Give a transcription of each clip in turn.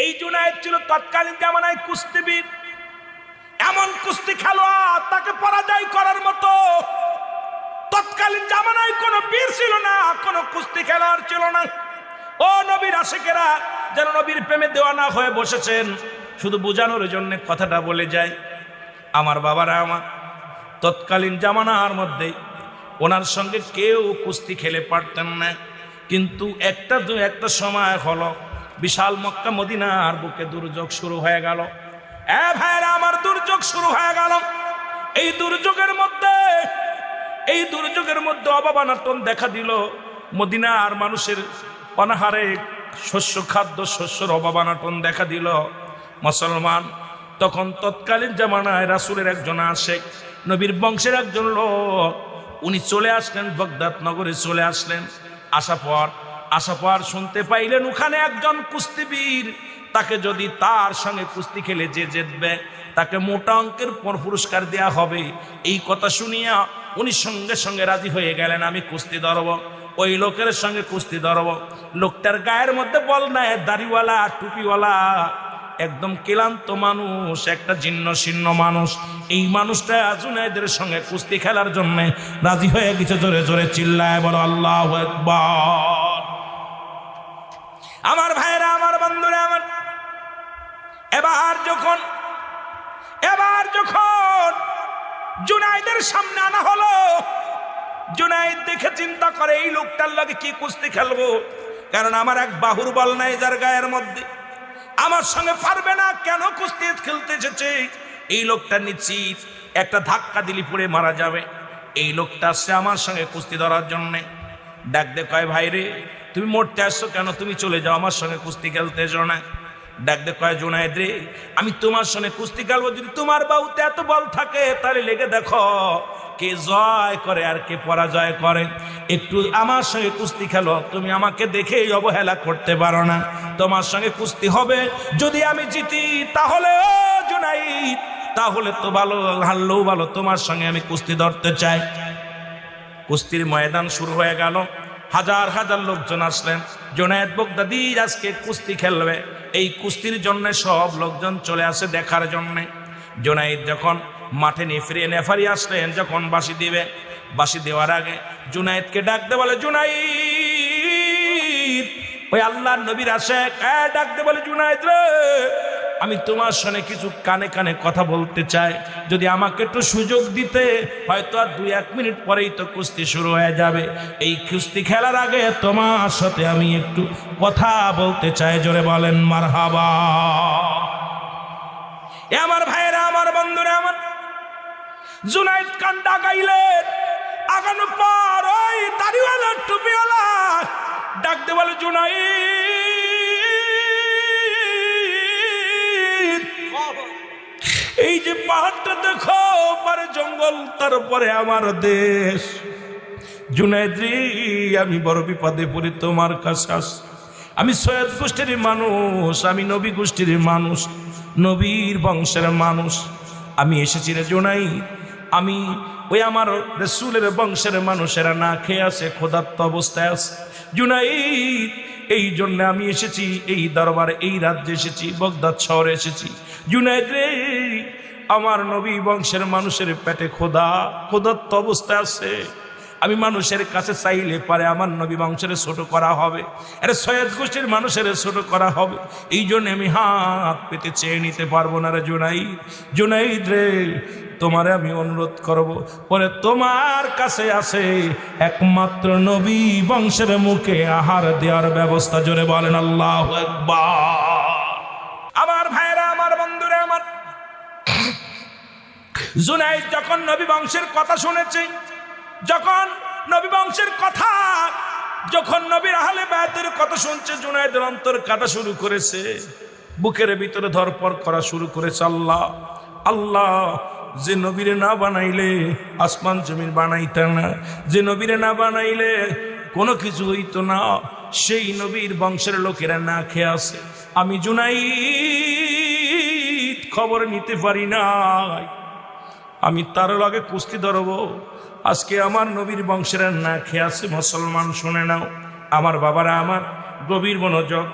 এই জুনায়েদ ছিল তৎকালীন জামানায় কুস্তিবীর, এমন কুস্তি খেলোয়াড় তাকে পরাজয় করার মতো তৎকালীন জামানায় কোনো বীর ছিল না, কোনো কুস্তি খেলোয়াড় ছিল না। ও নবীর আশিকেরা যেন নবীর প্রেমে দেওয়ানা হয়ে বসেছেন, শুধু বোঝানোর জন্য কথাটা বলে যায়। আমার বাবারা আমার, তৎকালীন জামানার মধ্যে ওনার সঙ্গে কেউ কুস্তি খেলে পারতেন না, কিন্তু একটা সময় হলো বিশাল মক্কা মদিনার বুকে দুর্যোগ শুরু হয়ে গেল। ভাইরা আমার, দুর্যোগ শুরু হয়ে গেল। এই দুর্যোগের মধ্যে অভাব-অনাটন দেখা দিল। মদিনার মানুষের অনাহারে শস্যের অভাব-অনাটন দেখা দিল। মুসলমান তখন তৎকালীন জামানায় রাসূলের একজন আশিক, নবীর বংশের একজন লোক, উনি চলে আসলেন, বাগদাদ নগরে চলে আসলেন। আসার পর শুনতে পাইলেন ওখানে একজন কুস্তিবীর, তাকে যদি তার সঙ্গে কুস্তি খেলে যে জিতবে তাকে মোটা অঙ্কের পুরস্কার দেয়া হবে। এই কথা শুনিয়া উনি সঙ্গে সঙ্গে রাজি হয়ে গেলেন, আমি কুস্তি ধরব, ওই লোকের সঙ্গে কুস্তি ধরব। লোকটার গায়ের মধ্যে বল নাই, দাড়িওয়ালা, টুপিওয়ালা, একদম ক্লান্ত মানুষ, একটা জীর্ণ শীর্ণ মানুষ। এই মানুষটা জুনায়েদের সঙ্গে কুস্তি খেলার জন্য রাজি হয়ে গেছে। জোরে জোরে চিল্লায় বলো আল্লাহু আকবার। আমার ভাইরা, আমার বন্ধুরা আমার, এবার যখন জুনায়েদের সামনে আনা হলো, জুনায়েদ দেখে চিন্তা করে এই লোকটার লাগে কি কুস্তি খেলবো, কারণ আমার এক বাহুর বল নাই যার গায়ের মধ্যে, আমার সঙ্গে পারবে না, কেন কুস্তি খেলতে এসেছে। এই লোকটা নিশ্চিত একটা ধাক্কা দিলি পড়ে মারা যাবে। এই লোকটা আসছে আমার সঙ্গে কুস্তি ধরার জন্য। ডাক দে কয়, ভাই রে তুমি মরতে আসছো কেন, তুমি চলে যাও, আমার সঙ্গে কুস্তি খেলতে এসো না। ডাক দে কয়, জুনায়েদ রে আমি তোমার সঙ্গে কুস্তি খেলবো, যদি তোমার বাহুতে এত বল থাকে তাহলে লেগে দেখো কে জয় করে আর কে পরাজয় করে। একটু আমার সঙ্গে কুস্তি খেলো, তুমি আমাকে দেখেই অবহেলা করতে পারো না। তোমার সঙ্গে কুস্তি হবে, যদি আমি জিতি তাহলে ও জুনায়েদ, তাহলে তো ভালো, হারলেও ভালো, তোমার সঙ্গে আমি কুস্তি ধরতে চাই। কুস্তির ময়দান শুরু হয়ে গেল, হাজার হাজার লোকজন আসলেন। জুনায়েদ বাগদাদী আজকে কুস্তি খেলবে, এই কুস্তির জন্য সব লোকজন চলে আসে দেখার জন্য। জুনায়েদ যখন মাঠে নেফারি আসলেন, যখন বাঁশি দিবে, বাঁশি দেওয়ার আগে জুনায়েদকে ডাক দে, বলে জুনায়েদ, ওই আল্লাহর নবীর আশিক, ডাক দে বলে, জুনায়েদ রে আমি তোমার সঙ্গে কিছু কানে কানে কথা বলতে চাই, যদি আমাকে একটু সুযোগ দিতে, হয়তো আর 2-1 মিনিট পরেই তো কুস্তি শুরু হয়ে যাবে। এই কুস্তি খেলার আগে তোমার সাথে আমি একটু কথা বলতে চাই। জোরে বলেন মারহাবা। আমার ভাইরা, আমার বন্ধুরা আমার, জুনায়েদ কান্ডা গাইলেন। আগানোর পর ওই দাড়িওয়ালা টুপিওয়ালা ডাক দে বলে, জুনায়েদ এই যে পাহাড়টা দেখো, পারে জঙ্গল, তারপরে আমার দেশ। জুনায়েদ রে আমি বড় বিপদে পড়ি তোমার কাছে আস। আমি সৈয়দ গোষ্ঠীর মানুষ, আমি নবী গোষ্ঠীর মানুষ, নবীর বংশের মানুষ। আমি এসেছি রে জুনায়েদ, আমি ওই আমার রাসূলের বংশের মানুষেরা না খেয়ে আছে, ক্ষুধার্ত অবস্থায় আছে। জুনায়েদ এই জন্য আমি এসেছি এই দরবারে, এই রাজ্যে এসেছি, বাগদাদ শহরে এসেছি। জুনায়েদ রে আমার নবী বংশের মানুষের পেটে ক্ষুধার্ত অবস্থায় আছে। আমি মানুষের কাছে চাইলে পারে আমার নবী বংশের ছোট করা হবে, আরে সৈয়দ গোষ্ঠীর মানুষের ছোট করা হবে। এই জন্য আমি হাত পেতে চেয়ে নিতে পারবো না রে জুনায়েদ। জুনায়েদ রে তোমারে আমি অনুরোধ করব, পরে তোমার কাছে আছে একমাত্র নবী বংশের মুখে আহার দেওয়ার ব্যবস্থা। জোরে বলেন আল্লাহু আকবার। আমার ভাইরা, আমার বন্ধুরা আমার, জুনায়েদ যখন নবী বংশের কথা শুনেছে, যখন নবী বংশের কথা, যখন নবীর আহলে বায়তের কথা শুনছে, জুনায়েদের অন্তর কাঁদা শুরু করেছে, বুকের ভিতরে ধরপড় করা শুরু করেছে। আল্লাহ আল্লাহ, যে নবীরে না বানাইলে আসমান জমিন বানাইতে না, যে নবীরে না বানাইলে কোনো কিছু হইতো না, সেই নবীর বংশের লোকেরা না খেয়ে আছে। আমি জুনায়েদ খবর নিতে পারি না, আমি তার লগে কুস্তি ধরব। আজকে আমার নবীর বংশের না খেয়ে আছে। মুসলমান শুনে নাও, আমার বাবারা আমার, গভীর মনোযোগ।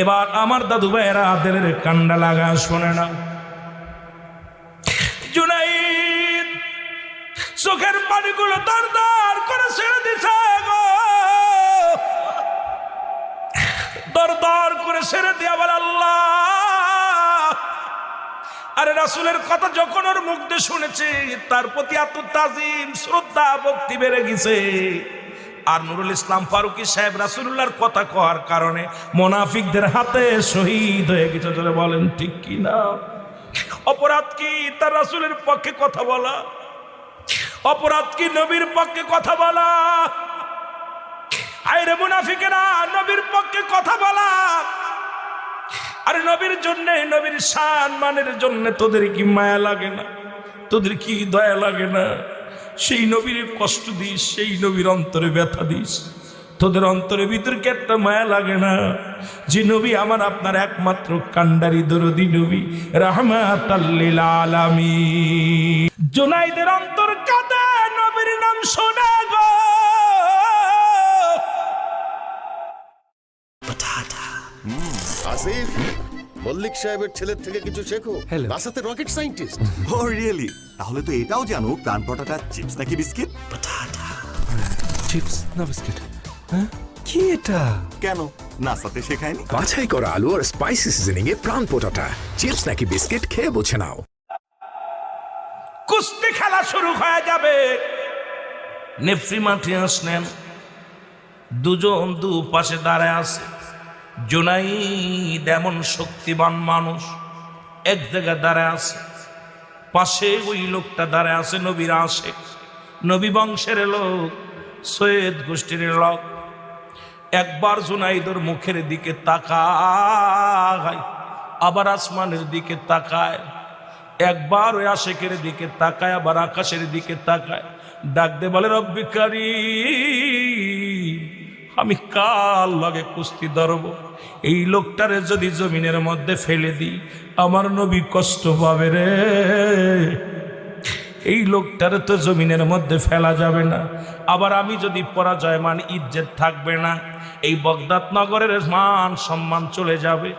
এবার আমার দাদু ভাইয়েরা দিলের কান্ডা লাগা শোনে না। জুনাইদ চোখের পানিগুলো দর দর করে ছেড়ে দিছে গো, দর দর করে ছেড়ে দিয়া বলে আল্লাহ। আরে রাসূলের কথা যখন ওর মুখ দিয়ে শুনেছি, তার প্রতি এত তাজিম শ্রদ্ধা ভক্তি বেড়ে গেছে। আর নুরুল ইসলাম ফারুকী সাহেব রাসূলুল্লাহর কথা কওয়ার কারণে মুনাফিকদের হাতে শহীদ হয়ে গেছে। জোরে বলেন ঠিক কি না? অপরাধ কি তার রাসূলের পক্ষে কথা বলা? অপরাধ কি নবীর পক্ষে কথা বলা? আরে মুনাফিকেরা নবীর পক্ষে কথা বলা। আরে নবীর জন্য, নবীর সম্মানের জন্য তোদের কি মায়া লাগে না? তোদের কি দয়া লাগে না? সেই নবীর কষ্ট দিস, সেই নবীর অন্তরে ব্যথা দিস। তোদের অন্তরের ভিতরে কি একটা মায়া লাগে না? যে নবী আমার আপনার একমাত্র কান্ডারি দরদি নবী, রাহমাতাল লিল আলামিন। জুনাইদের অন্তর কাঁদে নবীর নাম শোনা গো। আসিফ, মল্লিক সাহেবের ছেলের থেকে কিছু শেখো। নাসাতে রকেট সায়েন্টিস্ট। ও রিয়েলি? তাহলে তো এটাও জানো প্ল্যান পটাটা চিপস নাকি বিস্কিট? চিপস না বিস্কিট? হ্যাঁ, কি এটা? কেন নাসাতে শেখায়নি? বাছাই করা আলু আর স্পাইসি সিজনিং এ প্রাণ পোটাটা চিপস নাকি বিস্কিট খেয়ে বুঝে নাও। কুস্তি খেলা শুরু হয়ে যাবে। নেফরি মাঠে আসলেন, দুজন দু পাশে দাঁড়ায় আছে। জুনাইদ এমন শক্তিবান মানুষ, এক জায়গায় দাঁড়ায় আছে। পাশে ওই লোকটা দাঁড়ায় আছে নবীর আশেক, নবী বংশের লোক, সৈয়দ গোষ্ঠীর লোক। একবার জুনাইদের মুখের দিকে তাকায়, আবার আসমানের দিকে তাকায়। একবার ওই আশেকের দিকে তাকায়, আবার আকাশের দিকে তাকায়। ডাক দে বলে রব্বি কারীম, আমি কাল লাগে কুস্তি ধরব। এই লোকটারে যদি জমিনের মধ্যে ফেলে দিই, আমার নবী কষ্ট পাবে রে। এই লোকটারে তো জমিনের মধ্যে ফেলা যাবে না। আবার আমি যদি পরাজয় মান ইজ্জত থাকবে না। এই বগদাদ নগরের মান সম্মান চলে যাবে।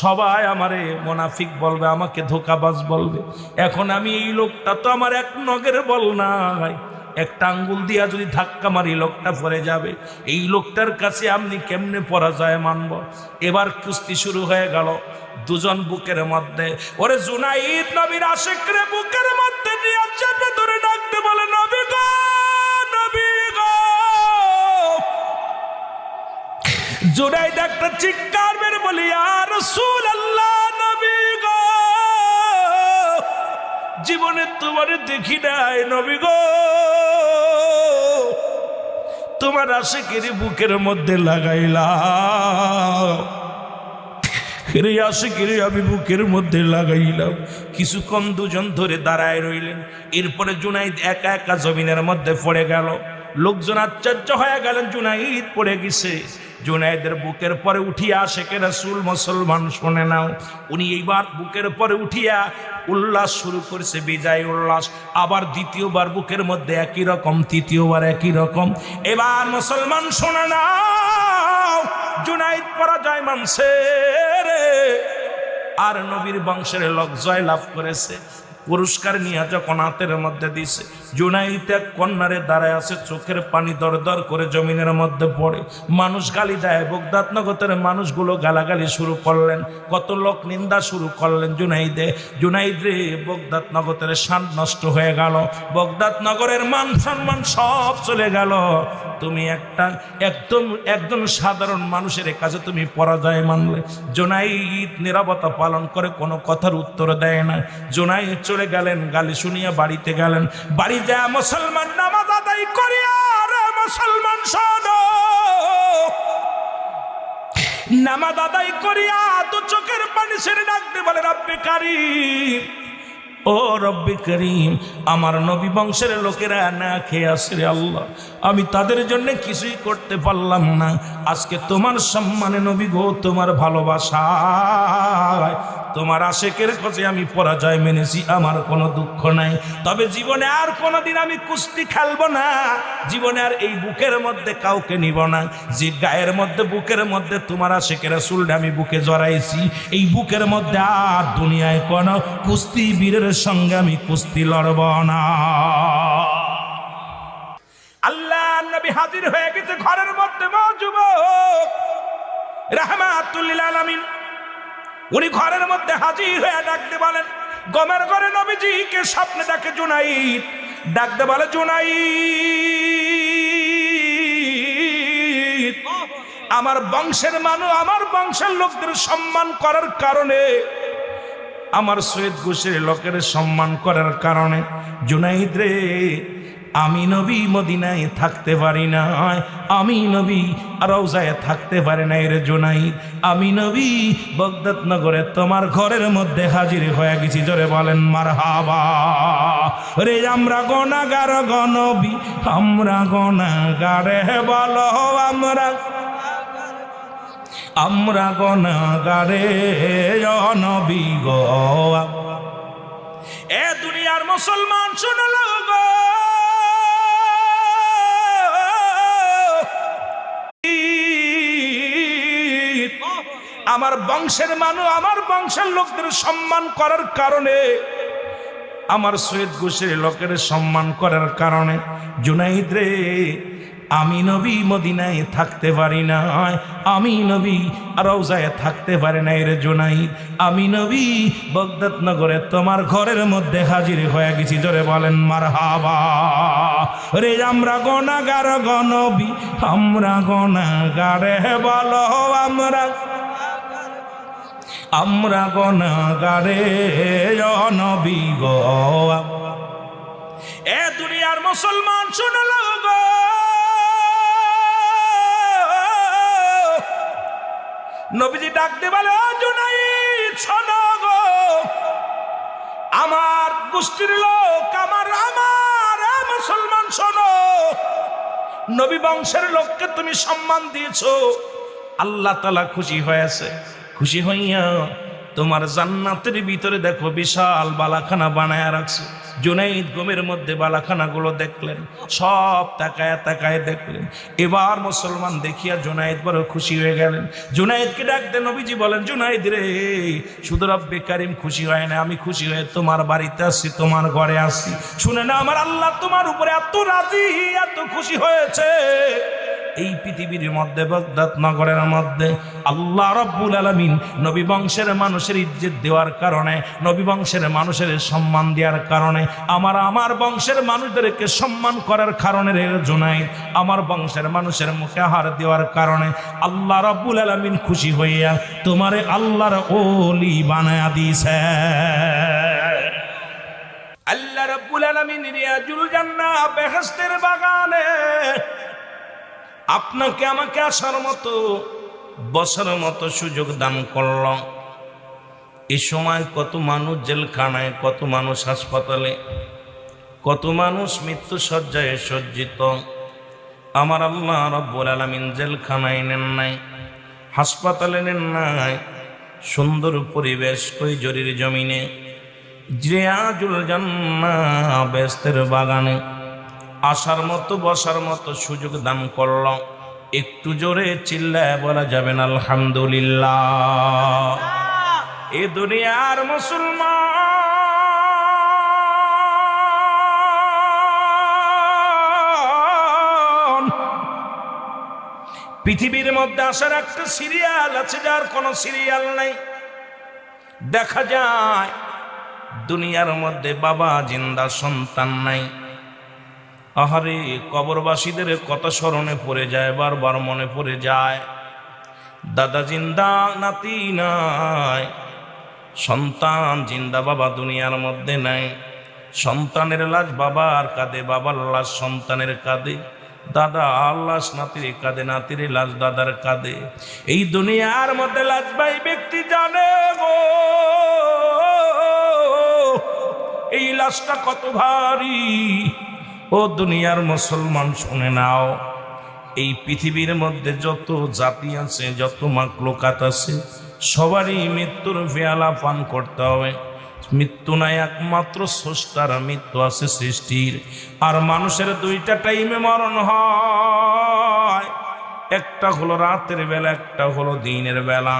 সবাই আমারে মুনাফিক বলবে, আমাকে ধোঁকাবাজ বলবে। এখন আমি এই লোকটা তো আমার এক নগের বল নাই, একটা আঙ্গুল দিয়া যদি ধাক্কা মারি লোকটা পড়ে যাবে। এই লোকটার কাছে আপনি কেমনে পরাজয় মানব? এবার কুস্তি শুরু হয়ে গেল দুজন বুকের মধ্যে। ওরে জুনাইদ নবীর আশিকরে বুকের মধ্যে নিয়ে চেপে ধরে ডাকতে বলে নবী গো, নবী গো। জুনাইদ একটা চিৎকার মেরে বলি ইয়া রাসূলুল্লাহ, নবী গো, জীবনে তোমার দেখি নাই নবী গো। তোমার আশিকের বুকের মধ্যে লাগাইলাম, আমি বুকের মধ্যে লাগাইলাম। কিছুক্ষণ দুজন ধরে দাঁড়ায় রইলেন। এরপরে জুনাইদ একা একা জমিনের মধ্যে পড়ে গেল। লোকজন আশ্চর্য হয়ে গেলেন, জুনাইদ পড়ে গেছে। জুনাইদের বুকের পরে উঠিয়া আশিকে রাসূল মুসলমান শুনে নাও, উনি এইবার বুকের পরে উঠিয়া উল্লাস শুরু করেছে, বিজয় উল্লাস। আবার দ্বিতীয়বার বুকের মধ্যে একই রকম, তৃতীয়বার একই রকম। এবার মুসলমান শুনে নাও, জুনাইদ পরাজয় মানছে রে। আর নবীর বংশের লোক জয় লাভ করেছে। পুরস্কার নিয়ে যখন হাতের মধ্যে দিছে, জুনাইদ এক কন্যারে দাঁড়ায় আছে, চোখের পানি দর দর করে জমিনের মধ্যে পড়ে। মানুষ গালি দেয়, বগদাদ নগরের মানুষগুলো গালাগালি শুরু করলেন, কত লোক নিন্দা শুরু করলেন জুনাইদে। জুনাইদ রে, বগদাদ নগরের শান নষ্ট হয়ে গেল, বগদাদ নগরের মান সম্মান সব চলে গেল। তুমি একজন সাধারণ মানুষের কাছে তুমি পরাজয় মানলে। জুনাইদ নীরবতা পালন করে, কোনো কথার উত্তর দেয় না। জুনাইদ চলে গেলেন, গালি শুনিয়া বাড়িতে গেলেন। বাড়ি যা মুসলমান নামাজ আদায় করিয়া, রে মুসলমান শোনো, নামাজ আদায় করিয়া তো চোখের পানি ছেড়ে ডাকতে বলে রব্বি কারীম, ও রব্বি করিম, আমার নবী বংশের লোকেরা না খেয়ে আসে রে আল্লাহ, আমি তাদের জন্য কিছুই করতে পারলাম না। আজকে তোমার সম্মানে নবী গো, তোমার ভালোবাসায় তোমার আশেকের কাছে আমি পরাজয় মেনেছি, আমার কোনো দুঃখ নাই। তবে জীবনে আর কোনোদিন আমি কুস্তি খেলবো না, জীবনে আর এই বুকের মধ্যে কাউকে নিব না। যে গায়ের মধ্যে বুকের মধ্যে তোমার আশেকের রাসূলকে আমি বুকে জড়াইছি, এই বুকের মধ্যে আর দুনিয়ায় কোনো কুস্তি বীরের সঙ্গে আমি কুস্তি লড়ব না। আল্লাহ নবী হাজির হয়ে গেছে ঘরের মধ্যে, যুবক রাহমাতুল লিল আলামিন উনি ঘরের মধ্যে হাজির হয়ে ডাকতে বলেন, গমের ঘরে নবীজিকে স্বপ্নে ডাকে জুনাইদ, ডাকতে বলে জুনাইদ, আমার বংশের মানুষ, আমার বংশের লোকদের সম্মান করার কারণে, আমার সৈয়দ গোশের লোকের সম্মান করার কারণে জুনাইদ রে, আমি নবী মদিনায় থাকতে পারি না, আমি নবী রওজায় থাকতে পারি না রে জুনাইদ, আমি নবী বাগদাদ নগরে তোমার ঘরের মধ্যে হাজির হয়ে গেছি। জোরে বলেন মারহাবা। রে আমরা গুনাহগার গো নবী, আমরা গুনাহগার, বলো আমরা গুনাহগার নবী গো। এ দুনিয়ার মুসলমান শুনে গো, আমার বংশের মানুষ, আমার বংশের লোকদের সম্মান করার কারণে, আমার সৈয়দ গোশের লোকের সম্মান করার কারণে জুনাইদ রে, আমি নবী মদিনায় থাকতে পারি না, আমি নবী রওজায় থাকতে পারি না রে জুনাইদ, আমি নবী বাগদাদ নগরে তোমার ঘরের মধ্যে হাজির হয়ে গেছি। জোরে বলেন মারহাবা। রে আমরা গুনাহগার গো নবী, আমরা গুনাহগার, বলো আমরা গুনাহগার নবী গো। এ দুনিয়ার মুসলমান শুনল গো, নবীজি ডাকতে বলে, ও জুনাইদ শোনো গো, আমার গোষ্ঠীর লোক, আমার মুসলমান শোনো, নবী বংশের লোককে তুমি সম্মান দিয়েছো, আল্লাহ তাআলা খুশি হয়েছে, খুশি হইয়া তোমার জান্নাতের ভিতরে দেখো বিশাল বালাখানা বানায় রাখছে। জুনাইদ গমের মধ্যে বালাখানাগুলো দেখলেন, সব তাকায় তাকায় দেখলেন। এবার মুসলমান দেখিয়া জুনাইদ বড় খুশি হয়ে গেলেন। জুনাইদকে ডাকতে নবীজি বলেন, জুনাইদ রে, শুধু রব্বে কারিম খুশি হয় না, আমি খুশি হয়ে তোমার বাড়িতে আসছি, তোমার ঘরে আসছি। শুনে না, আমার আল্লাহ তোমার উপরে এত রাজি, এত খুশি হয়েছে, এই পৃথিবীর মধ্যে বাগদাদ নগরের মধ্যে আল্লাহ রাব্বুল আলামিন নবী বংশের মানুষের ইজ্জত দেওয়ার কারণে, নবী বংশের মানুষের সম্মান দেওয়ার কারণে, আমার বংশের মানুষদেরকে সম্মান করার কারণে রে জুনাইদ, আমার বংশের মানুষের মুখে হার দেওয়ার কারণে আল্লাহ রাব্বুল আলামিন খুশি হইয়া তোমারে আল্লাহর ওলি বানায়া দিয়েছে। আল্লাহ রাব্বুল আলামিন রিয়াজুল জান্নাহ বেহেশতের বাগানে আপনাকে আমাকে আসার মতো, বসার মতো সুযোগ দান করল। এই সময় কত মানুষ জেলখানায়, কত মানুষ হাসপাতালে, কত মানুষ মৃত্যু শয্যায় সজ্জিত। আমার আল্লাহ রাব্বুল আলামিন জেলখানায় নেন নাই, হাসপাতালে নেন নাই, সুন্দর পরিবেশ কৈজরির জমিনে রিয়াজুল জান্নাহ বেহেশতের বাগানে আসার মতো, বসার মতো সুযোগ দান করল। একটু জোরে চিল্লায় বলা যাবেন আলহামদুলিল্লাহ। এ দুনিয়ার মুসলমান, পৃথিবীর মধ্যে আসার একটা সিরিয়াল আছে, যার কোনো সিরিয়াল নাই। দেখা যায় দুনিয়ার মধ্যে বাবা জিন্দা, সন্তান নাই। আহারে, কবরবাসীদের কথা স্মরণে পড়ে যায়, বারবার মনে পড়ে যায়। দাদা জিন্দা, নাতি নাই, সন্তান জিন্দা, বাবা দুনিয়ার মধ্যে নাই। সন্তানের লাশ বাবার কাঁধে, বাবার লাশ সন্তানের কাঁধে, দাদা লাশ নাতির কাঁধে, নাতির লাশ দাদার কাঁধে। এই দুনিয়ার মধ্যে লাশ ভাই ব্যক্তি জানে গো, এই লাশটা কত ভারী। ও দুনিয়ার মুসলমান শুনে নাও, এই পৃথিবীর মধ্যে যত জাতি আছে, যত মাখলুকাত আছে, সবারই মৃত্যুর পেয়ালা পান করতে হবে। মৃত্যু নাই, একমাত্র স্রষ্টার মৃত্যু আছে সৃষ্টির। আর মানুষের দুইটা টাইমে মরণ হয়, একটা হলো রাতের বেলা, একটা হলো দিনের বেলা।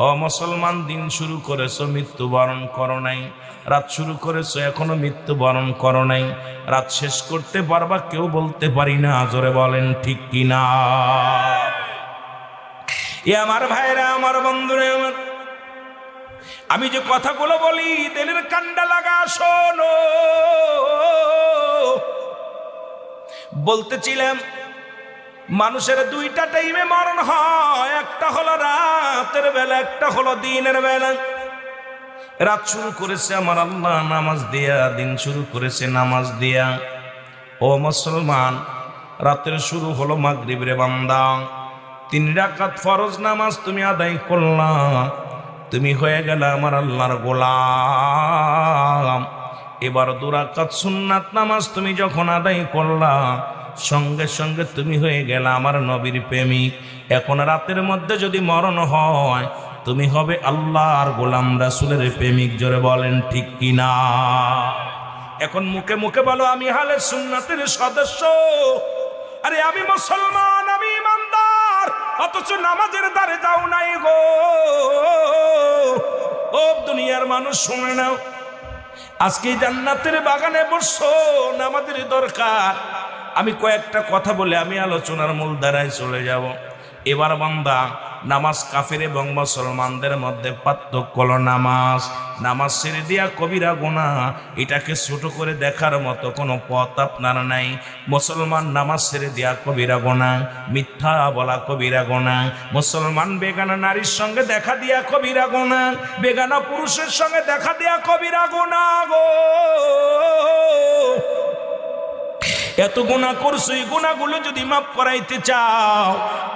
ও মুসলমান, দিন শুরু করেছো মৃত্যুবরণ করো নাই, রাত শুরু করেছো এখনো মৃত্যুবরণ করো নাই। রাত শেষ করতে পারবা কেউ বলতে পারি না, জোরে বলেন ঠিক কিনা? এ আমার ভাইরা, আমার বন্ধুরা, আমার আমি যে কথাগুলো বলি দিলের কান্ডা লাগা শোনো। বলতেছিলাম মানুষের দুইটা টাইমে মরণ হয়, একটা হলো রাতের বেলা, একটা হলো দিনের বেলা। রাত শুরু করেছে আমার আল্লাহ নামাজ দিয়া, দিন শুরু করেছে নামাজ দিয়া। ও মুসলমান, রাতের শুরু হলো মাগরিব রে বান্দা, 3 রাকাত ফরজ নামাজ তুমি আদায় করলা, তুমি হয়ে গেল আমার আল্লাহর গোলাম। এবার 2 রাকাত সুন্নাত নামাজ তুমি যখন আদায় করলা, সঙ্গে সঙ্গে তুমি হয়ে গেল আমার নবীর প্রেমিক। এখন রাতের মধ্যে যদি মরণ হয়, তুমি হবে আল্লাহর গোলাম, রাসূলের প্রেমিক। জোরে বলেন ঠিক কিনা? এখন মুখে মুখে বলো আমি আহলে সুন্নাতের সদস্য, আরে আমি মুসলমান, আমি ইমানদার, অথচ নামাজের দ্বারে যাও নাই গো। ও দুনিয়ার মানুষ শুনে নাও, আজকে জান্নাতের বাগানে বসছো, নামাজের দরকার। আমি কয়েকটা কথা বলে আমি আলোচনার মূল ধারায় চলে যাব। এবার বান্দা, নামাজ কাফের এবং মুসলমানদের মধ্যে পার্থক্য হলো নামাজ ছেড়ে দিয়া কবিরা গুনাহ, এটাকে ছোট করে দেখার মতো কোনো পথ আপনার নাই। মুসলমান নামাজ ছেড়ে দিয়া কবিরা গুনাহ, মিথ্যা বলা কবিরা গুনাহ। মুসলমান বেগানা নারীর সঙ্গে দেখা দিয়া কবিরা গুনাহ, বেগানা পুরুষের সঙ্গে দেখা দিয়া কবিরা গুনাহ গো। এত গুনাহ করছো, এই গুনাহগুলো যদি মাফ করাইতে চাও,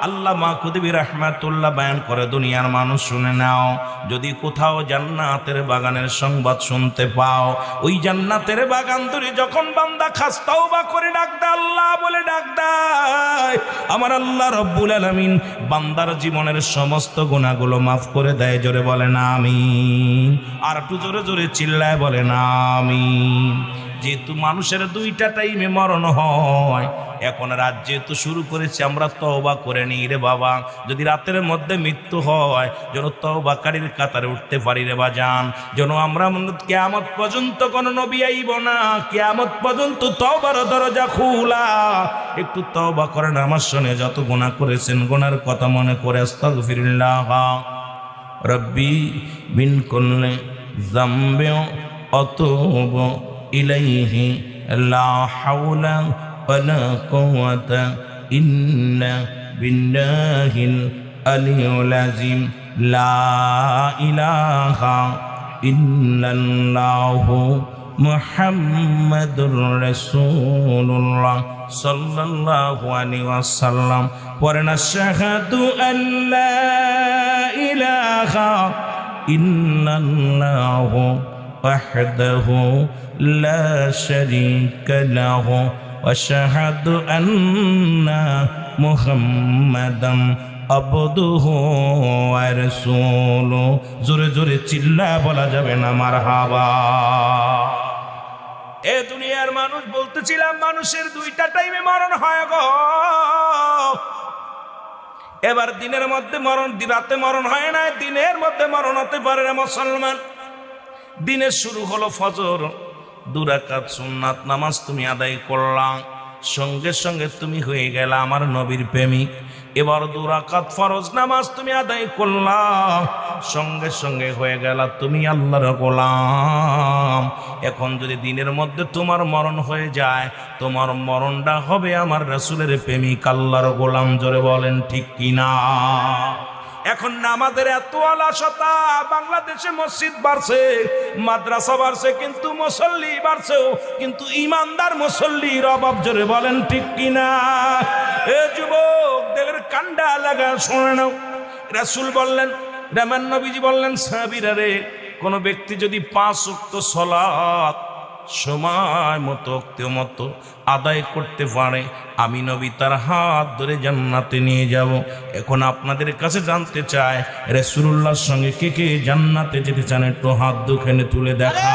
আল্লাহ মাকুদবি রাহমাতুল্লাহ বয়ান করে, দুনিয়ার মানুষ শুনে নাও, যদি কোথাও জান্নাতের বাগানের সংবাদ শুনতে পাও, ওই জান্নাতের বাগান ধরে যখন বান্দা খাস তওবা করে ডাক দেয়, আল্লাহ বলে ডাক দেয়, আমার আল্লাহ রব্বুল আলামিন বান্দার জীবনের সমস্ত গুনাহগুলো মাফ করে দেয়। জোরে বলেন আমিন। আর একটু জোরে জোরে চিল্লায় বলেন আমিন। যেহেতু মানুষের দুইটা টাইমে মরণ হয়, এখন রাত যেহেতু শুরু করেছে, আমরা তওবা করে নিই রে বাবা। যদি রাতের মধ্যে মৃত্যু হয়, যেন তওবাকারীর কাতারে উঠতে পারি রে বাজান, যেন আমরা কিয়ামত পর্যন্ত কোন নবী আইব না, কিয়ামত পর্যন্ত তওবার দরজা খোলা। একটু তওবা করেন আমার সঙ্গে, যত গুনাহ করেছেন গুনার কথা মনে করে আস্তাগফিরুল্লাহ রব্বি মিন কুল্লি যামবি আতুবু ইলাইহি লা হাওলা ওয়ালা কুওয়াতা ইল্লা বিল্লাহিল আলিয়্যিল আযীম। লা ইলাহা ইল্লাল্লাহু মুহাম্মাদুর রাসূলুল্লাহ সাল্লাল্লাহু আলাইহি ওয়াসাল্লাম। পড়েন আশহাদু আল্লা ইলাহা ইল্লাল্লাহু ওয়াহদাহু লা শারীকা লাহু ওয়া আশহাদু আন্না মুহাম্মাদান আবদুহু ওয়া রাসূলুহু। জোরে জোরে চিল্লা বলা যাবে না মারহাবা। এ দুনিয়ার মানুষ, বলতেছিলাম মানুষের দুইটা টাইমে মরণ হয় গো। এবার দিনের মধ্যে মরণ, রাতে মরণ হয় না, দিনের মধ্যে মরণ হতে পারে না মুসলমান। দিনের শুরু হলো ফজর, 2 রাকাত সুন্নাত নামাজ তুমি আদায় করলা, সঙ্গে সঙ্গে তুমি হয়ে গেলা আমার নবীর প্রেমিক। এবার 2 রাকাত ফরজ নামাজ তুমি আদায় করলা, সঙ্গে সঙ্গে হয়ে গেলা তুমি আল্লাহর গোলাম। এখন যদি দিনের মধ্যে তোমার মরণ হয়ে যায়, তোমার মরণটা হবে আমার রাসূলের প্রেমিক, আল্লাহর গোলাম। জোরে বলেন ঠিক কিনা? এখন নামাজের এত আলাসতা, বাংলাদেশে মসজিদ বাড়ছে, মাদ্রাসা বাড়ছে, কিন্তু মুসল্লি বাড়ছেও, কিন্তু ইমানদার মুসল্লির অভাব। জোরে বলেন ঠিক কিনা? এ যুবক, দিলের কান্ডা লাগা শুনে নাও। রাসূল বললেন, রামান নবীজি বললেন, সাহাবীরা রে, কোন ব্যক্তি যদি 5 ওয়াক্ত সালাত সময় মতো মতো আদায় করতে পারে, আমি নবী তার হাত ধরে জান্নাতে নিয়ে যাব। এখন আপনাদের কাছে জানতে চাই, রাসূলুল্লাহর সঙ্গে কে কে জান্নাতে যেতে চান? একটু হাত দুখানে তুলে দেখা।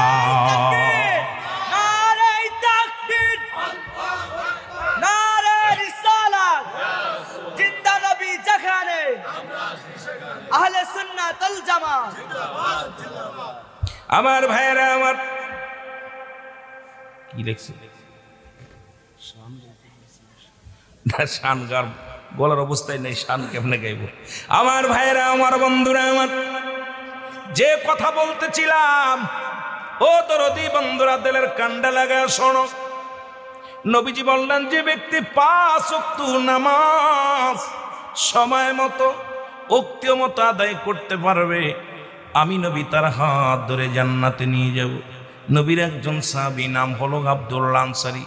আমার ভাইয়েরা আমার, কি লেখছে না, শান গার গলার অবস্থায় নেই, শান কেমনে গাইব? আমার ভাইয়েরা আমার, বন্ধুরা আমার, যে কথা বলতেছিলাম, ও দরদি বন্ধুরা, দিলের কান্ডা লাগা শোনো। নবীজি বললেন, যে ব্যক্তি 5 ওয়াক্ত নামাজ সময় মতো ওক্ত মতো আদায় করতে পারবে, আমি নবী তার হাত ধরে জান্নাতে নিয়ে যাব। নবীর একজন সাহাবী নাম হলো আব্দুল্লাহ আনসারী,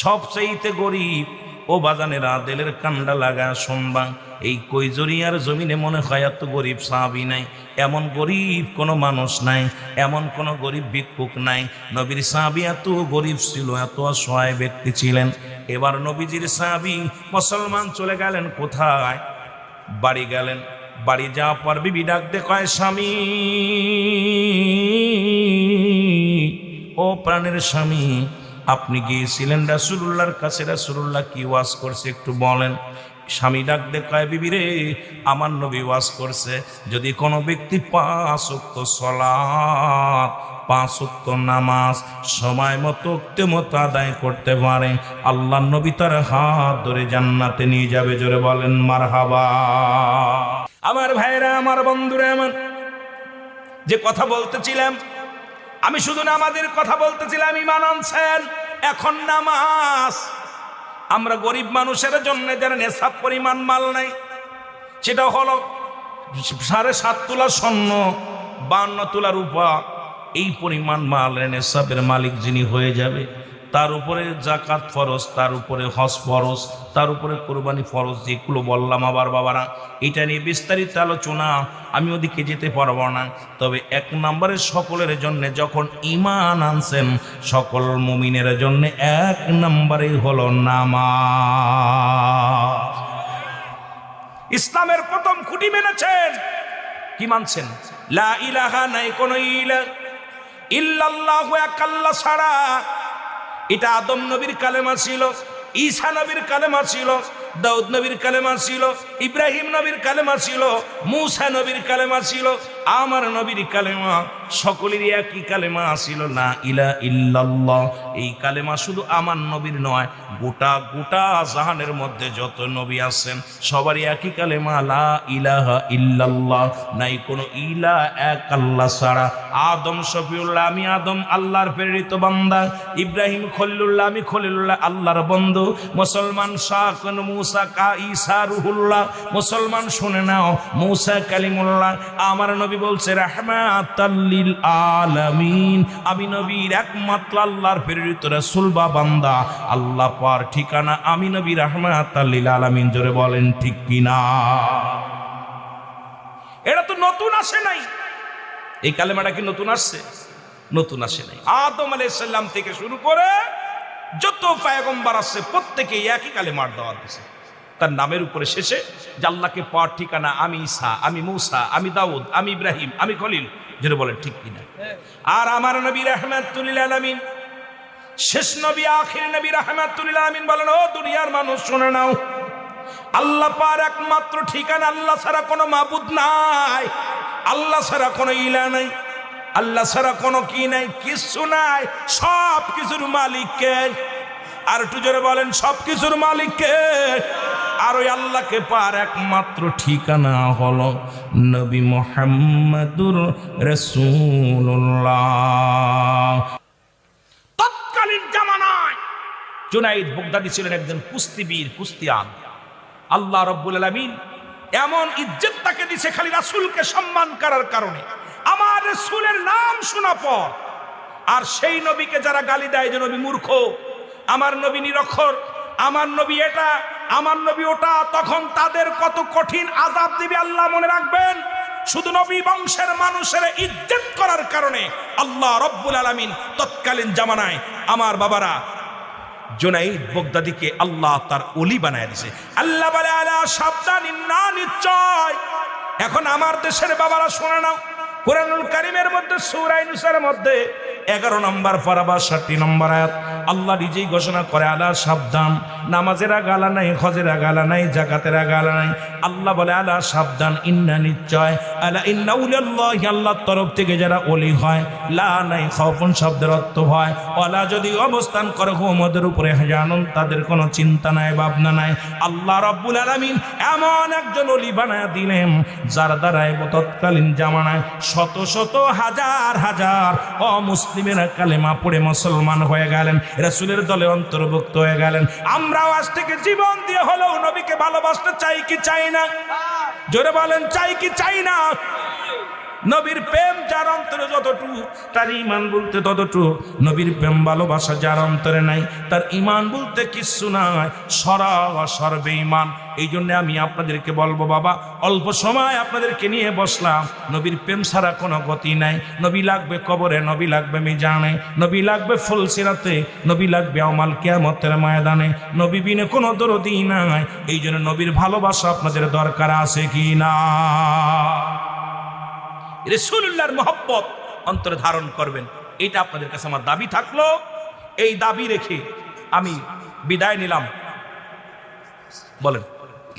সবচাইতে গরিব। ও বাজানেরা, দিলের কান্ডা লাগা শুনবা, এই কৈজরিয়ার জমিনে মনে হয় এত গরিব সাহাবী নাই, এমন গরিব কোনো মানুষ নাই, এমন কোনো গরিব ভিক্ষুক নাই। নবীর সাহাবী এত গরিব ছিল, এত অসহায় ব্যক্তি ছিলেন। এবার নবীজির সাহাবী মুসলমান চলে গেলেন কোথায়? বাড়ি গেলেন। বাড়ি যাওয়ার পর বিবি ডাক দে, কয়, স্বামী, ও প্রাণের স্বামী, আপনি গিয়েছিলেন রাসূলুল্লাহর কাছে, রাসূলুল্লাহ কি ওয়াজ করছে একটু বলেন। স্বামী ডাক দে, কয়, বিবি রে, আমার নবী ওয়াজ করছে, যদি কোনো ব্যক্তি 5 ওয়াক্ত সালাত, 5 ওয়াক্ত নামাজ সময় মতো মতো আদায় করতে পারে, আল্লাহর নবী তার হাত ধরে জান্নাতে নিয়ে যাবে। জোরে বলেন মারহাবা। আমার ভাইরা আমার, বন্ধুরা আমার, যে কথা বলতেছিলাম, আমি শুধু নামাজের কথা বলতেছিলাম, ঈমান আনছেন। এখন নামাজ, আমরা গরিব মানুষের জন্য যারা নেশাব পরিমাণ মাল নাই, সেটা হলো 7.5 তোলা স্বর্ণ, 52 তোলা রূপা, এই পরিমাণ মাল নেশাবের মালিক যিনি হয়ে যাবে, তার উপরে জাকাত ফরজ, তার উপরে হজ ফরজ, তার উপরে কোরবানি ফরজ, যেগুলো বললাম। আবার বাবারা, এটা নিয়ে বিস্তারিত আলোচনা, আমি ওদিকে যেতে পারবো না। তবে 1 নম্বরে সকলের জন্য, যখন ঈমান আনছেন সকল মুমিনের জন্য 1 নম্বরে হলো নামাজ। ইসলামের প্রথম খুঁটি মেনেছেন, কি মানছেন? লা ইলাহা, নাই কোন ইলাহ ইল্লাল্লাহু, এক আল্লাহ ছাড়া। এটা আদম নবীর কালেমা ছিল, ঈসা নবীর কালেমা ছিল, দাউদ নবীর কালেমা ছিল, ইব্রাহিম নবীর কালেমা ছিল, মূসা নবীর কালেমা ছিল, আমার নবীর কালেমা, সকলেরই একই কালেমা ছিল, লা ইলাহা ইল্লাল্লাহ। এই কালেমা শুধু আমার নবীর নয়, গোটা জাহানের মধ্যে যত নবী আছেন সবারই একই কালেমা, লা ইলাহা ইল্লাল্লাহ, নাই কোনো ইলাহ, এক আল্লাহ ছাড়া। আদম শফিউল্লাহ, আমি আদম আল্লাহর প্রেরিত বান্দা। ইব্রাহিম খলিলুল্লাহ, আমি খলিলুল্লাহ আল্লাহর বন্ধু। মুসলমান শাহ মূসা কা ঈসা রুহুল্লাহ, মুসলমান শুনে নাও, মূসা কালিমুল্লাহ। আমার নবী বলছে রাহমাতাল লিল আলামিন, আমি নবীর একমাত্র আল্লাহর প্রেরিত রাসূল বা বান্দা। আল্লাহ পার ঠিকানা, আমি নবী রাহমাতাল লিল আলামিন। জোরে বলেন ঠিক কিনা? এটা তো নতুন আসে নাই, এই কালেমাটা কি নতুন আসছে? নতুন আসে নাই। আদম আলাইহিস সালাম থেকে শুরু করে যত পয়গম্বর আছে প্রত্যেকেই একই কালেমার দাওয়াত দিয়েছে, তার নামের উপরে শেষে যে আল্লাহকে পাওয়ার ঠিকানা, আমি ঈসা, আমি মূসা, আমি দাউদ, আমি ইব্রাহিম, আমি খলিল। যেটা বলেন ঠিক কিনা? আর আমার নবী রাহমাতুল লিল আলামিন, শেষ নবী, আখির নবী রাহমাতুল লিল আলামিন বলেন, ও দুনিয়ার মানুষ শুনে নাও, আল্লাহ পার একমাত্র ঠিকানা, আল্লাহ ছাড়া কোনো মাবুদ নাই, আল্লাহ ছাড়া কোনো ইলাহ নাই, আল্লাহ ছাড়া কোনো কি নাই, কিছু নাই, সব কিছুর মালিক কে? আর একটু জোরে বলেন, সব কিছুর মালিক কে? আর ওই আল্লাহকে পার একমাত্র ঠিকানা হলো নবী মুহাম্মদুর রাসূলুল্লাহ। তৎকালীন জামানায় জুনাইদ বাগদাদী ছিলেন একজন কুস্তিবীর, কুস্তিয়ান। আল্লাহ রাব্বুল আলামিন এমন ইজ্জত তাকে দিয়েছে খালি রাসূলকে সম্মান করার কারণে। আমার রাসূলের নাম শোনা পর আর সেই নবীকে যারা গালি দেয় যে নবী মূর্খ, আমার নবী নিরক্ষর, আমার নবী এটা, আমার নবী ওটা, তখন তাদের কত কঠিন আযাব দিবে আল্লাহ মনে রাখবেন। শুধু নবী বংশের মানুষের ইজ্জত করার কারণে আল্লাহ রব্বুল আলামিন তৎকালীন জামানায় আমার বাবারা জুনাইদ বাগদাদিকে আল্লাহ তার ওলি বানায় দিয়েছে। আল্লাহ বলে আলা সাবধান, না নিশ্চয়। এখন আমার দেশের বাবারা শোনে নাও, কুরআনুল কারীমের মধ্যে সূরা ইউনূসের মধ্যে 11 নম্বর পারা 62 নম্বর আয়াত আল্লাহ নিজেই ঘোষণা করে আলা সাবধান, নামাজের গালা নাই, হজের গালা নাই, যাকাতের গালা নাই। আল্লাহ বলে আলা সাবধান, ইন্না নিশ্চয়, আলা ইন্না উলিল্লাহি, আল্লাহর তরফ থেকে যারা ওলি হয়, লা নাই খাউফুন শব্দের অর্থ হয়, ওয়ালা যদি অবস্থান করে হুমদের উপরে জানুন, তাদের কোনো চিন্তা নাই, ভাবনা নাই। আল্লাহ রাব্বুল আলামিন এমন একজন ওলি বানায় দিলেন যার দ্বারাই তৎকালীন জামানায় শত শত হাজার হাজার অমুসলিমেরা কালেমা পড়ে মুসলমান হয়ে গেলেন, রাসূলের দলে অন্তর্ভুক্ত হয়ে গেলেন। আমরাও আজ থেকে জীবন দিয়ে হলেও নবীকে ভালোবাসতে চাই কি চাই না? জোরে বলেন, চাই কি চাই না? নবীর প্রেম যার অন্তরে যতটুকু, তার ঈমান বলতে ততটুকু। নবীর প্রেম ভালোবাসা যার অন্তরে নাই, তার ঈমান বলতে কিচ্ছু নাই, সরাসর বেঈমান। এই জন্য আমি আপনাদেরকে বলবো বাবা, অল্প সময় আপনাদেরকে নিয়ে বসলাম, নবীর প্রেম ছাড়া কোনো গতি নাই। নবী লাগবে কবরে, নবী লাগবে মিজানে, নবী লাগবে ফুলসিরাতে, নবী লাগবে ইয়াউমাল কিয়ামতের ময়দানে। নবী বিনে কোনো দরদি নাই। এই জন্য নবীর ভালোবাসা আপনাদের দরকার আছে কি না? রাসূলুল্লাহর মহব্বত অন্তরে ধারণ করবেন, এটা আপনাদের কাছে আমার দাবি থাকলো। এই দাবি রেখে আমি বিদায় নিলাম। বলেন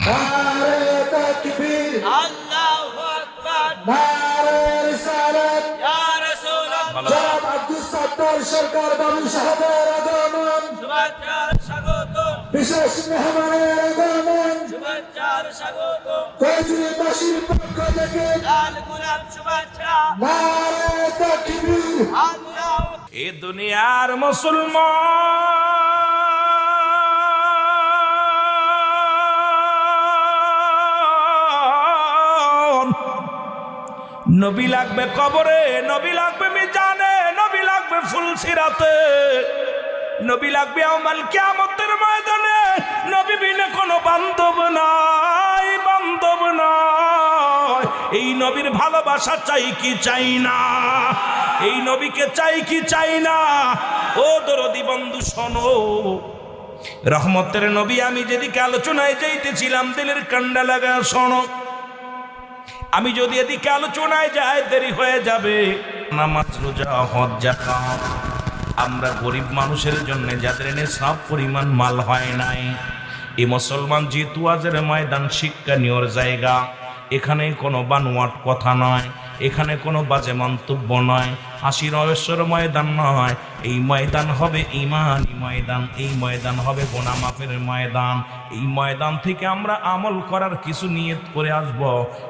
নারে তাকবীর, আল্লাহু আকবার, নারে রিসালাত, ইয়া রাসূলুল্লাহ। জনাব আব্দুল সত্তার সরকার বাবু সাহেবের আগমন, শুভেচ্ছার স্বাগত। বিশেষ মেহমানের আগমন, শুভেচ্ছার স্বাগত। কয়জুরিবাসীর পক্ষ থেকে লাল গোলাপ শুভেচ্ছা। নারে তাকবীর, আল্লাহু। এ দুনিয়ার মুসলমান, নবী লাগবে কবরে, নবী লাগবে মিজানে, নবী লাগবে ফুলসিরাতে, নবী লাগবে ইয়াউমাল কিয়ামতের ময়দানে। নবী বিনে কোনো বান্ধব নাই, বান্ধব নাই। এই নবীর ভালোবাসা চাই কি চাই না? এই নবীকে চাই কি চাই না? ও দরদি বন্ধু শোনো, রহমতের নবী আমি যেদিকে আলোচনায় যাইতেছিলাম, দিলের কান্ডা লাগা শোনো। আমি যদি এদিকে আলোচনায় যাই দেরি হয়ে যাবে। নামাজ, রোজা, হজ, যাকাত, আমরা গরিব মানুষের জন্য যাদের নিসাব পরিমাণ মাল হয় নাই, এই মুসলমান যেহেতু আজের ময়দান শিক্ষা নেওয়ার জায়গা, এখানে কোনো বানোয়াট কথা নয়, এখানে কোনো বাজে মন্তব্য নয়, হাসি রহস্যর ময়দান নয়। এই ময়দান হবে ঈমানি ময়দান, এই ময়দান হবে গুনাহ মাফের ময়দান। এই ময়দান থেকে আমরা আমল করার কিছু নিয়ত করে আসব।